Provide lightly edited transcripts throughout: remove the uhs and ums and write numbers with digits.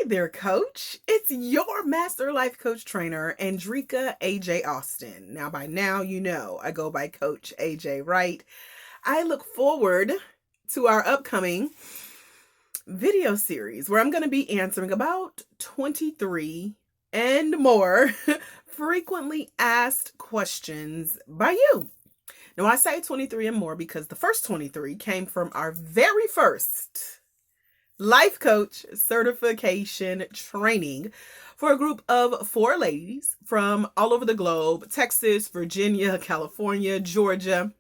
there, coach. It's your master life coach trainer, Andrika AJ Austin. Now, by now, you know I go by Coach AJ, right? I look forward to our upcoming video series where I'm going to be answering about 23 and more frequently asked questions by you. Now, I say 23 and more because the first 23 came from our very first life coach certification training for a group of 4 ladies from all over the globe: Texas, Virginia, California, Georgia.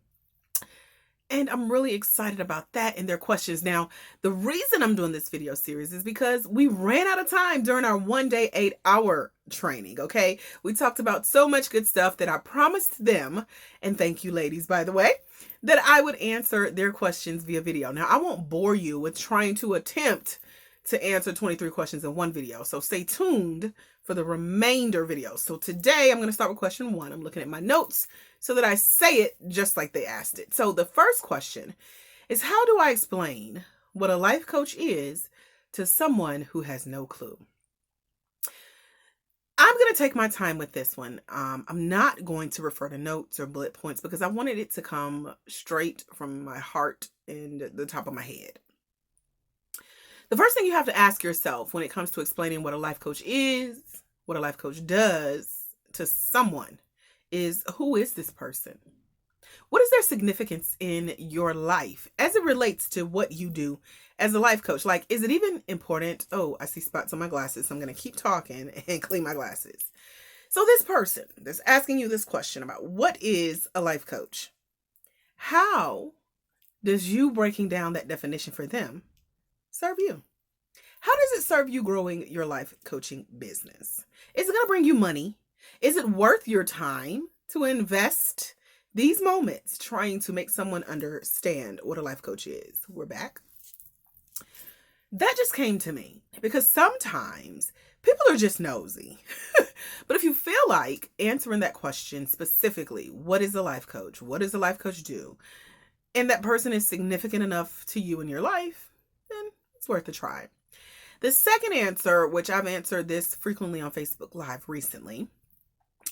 And I'm really excited about that and their questions. Now, the reason I'm doing this video series is because we ran out of time during our 1-day, 8-hour training, okay? We talked about so much good stuff that I promised them, and thank you ladies, by the way, that I would answer their questions via video. Now, I won't bore you with trying to attempt to answer 23 questions in one video, so stay tuned for the remainder videos. So today, I'm going to start with question 1. I'm looking at my notes so that I say it just like they asked it. So the first question is, how do I explain what a life coach is to someone who has no clue? I'm going to take my time with this one. I'm not going to refer to notes or bullet points because I wanted it to come straight from my heart and the top of my head. The first thing you have to ask yourself when it comes to explaining what a life coach is, what a life coach does to someone, is, who is this person? What is their significance in your life as it relates to what you do as a life coach? Like, is it even important? Oh, I see spots on my glasses, so I'm going to keep talking and clean my glasses. So this person that's asking you this question about what is a life coach, how does you breaking down that definition for them serve you? How does it serve you growing your life coaching business? Is it going to bring you money? Is it worth your time to invest these moments trying to make someone understand what a life coach is? We're back. That just came to me because sometimes people are just nosy. But if you feel like answering that question specifically, what is a life coach? What does a life coach do? And that person is significant enough to you in your life, then it's worth a try. The second answer, which I've answered this frequently on Facebook Live recently,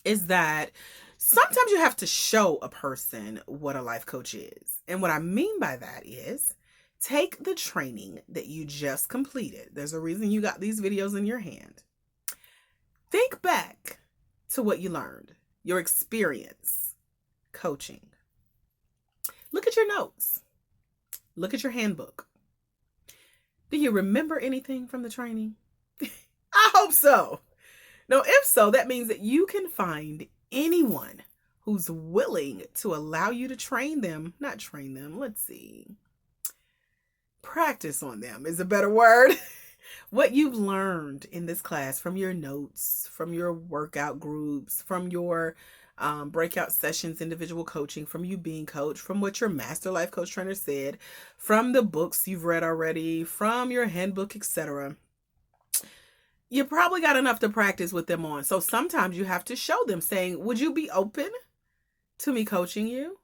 is that sometimes you have to show a person what a life coach is. And what I mean by that is, take the training that you just completed. There's a reason you got these videos in your hand. Think back to what you learned, your experience coaching. Look at your notes. Look at your handbook. Do you remember anything from the training? I hope so. Now, if so, that means that you can find anyone who's willing to allow you to practice on them is a better word. What you've learned in this class from your notes, from your workout groups, from your breakout sessions, individual coaching, from you being coached, from what your master life coach trainer said, from the books you've read already, from your handbook, etc. You probably got enough to practice with them on. So sometimes you have to show them, saying, would you be open to me coaching you?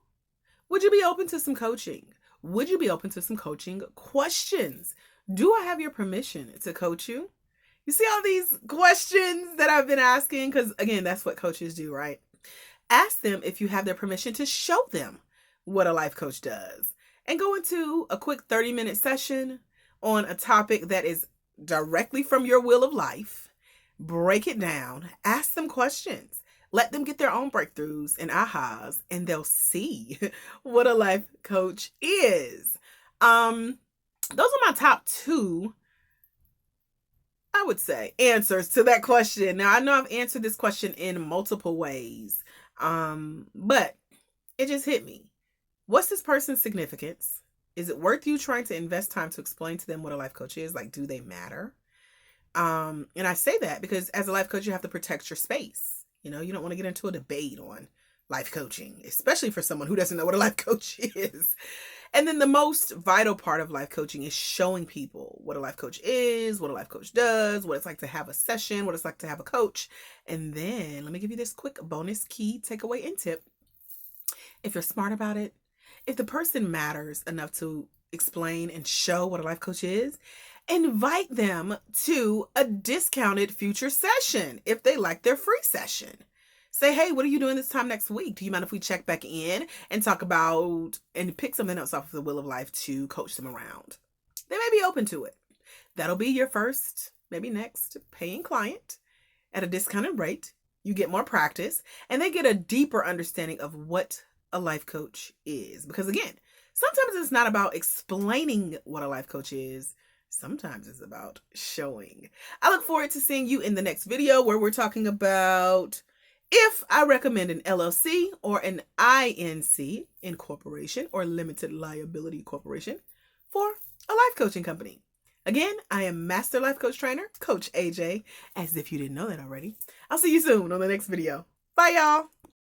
Would you be open to some coaching? Would you be open to some coaching questions? Do I have your permission to coach you? You see all these questions that I've been asking? Because again, that's what coaches do, right? Ask them if you have their permission to show them what a life coach does. And go into a quick 30-minute session on a topic that is directly from your will of life. Break it down. Ask them questions. Let them get their own breakthroughs and ahas, and they'll see what a life coach is. Those are my top 2, I would say, answers to that question. Now, I know I've answered this question in multiple ways, but it just hit me. What's this person's significance? Is it worth you trying to invest time to explain to them what a life coach is? Like, do they matter? And I say that because as a life coach, you have to protect your space. You know, you don't want to get into a debate on life coaching, especially for someone who doesn't know what a life coach is. And then the most vital part of life coaching is showing people what a life coach is, what a life coach does, what it's like to have a session, what it's like to have a coach. And then let me give you this quick bonus key takeaway and tip. If you're smart about it, if the person matters enough to explain and show what a life coach is, invite them to a discounted future session if they like their free session. Say, hey, what are you doing this time next week? Do you mind if we check back in and talk about and pick something else off of the Wheel of Life to coach them around? They may be open to it. That'll be your first, maybe next, paying client at a discounted rate. You get more practice and they get a deeper understanding of what a life coach is. Because again, sometimes it's not about explaining what a life coach is. Sometimes it's about showing. I look forward to seeing you in the next video where we're talking about if I recommend an LLC or an INC, incorporation or limited liability corporation, for a life coaching company. Again, I am Master Life Coach Trainer, Coach AJ, as if you didn't know that already. I'll see you soon on the next video. Bye, y'all.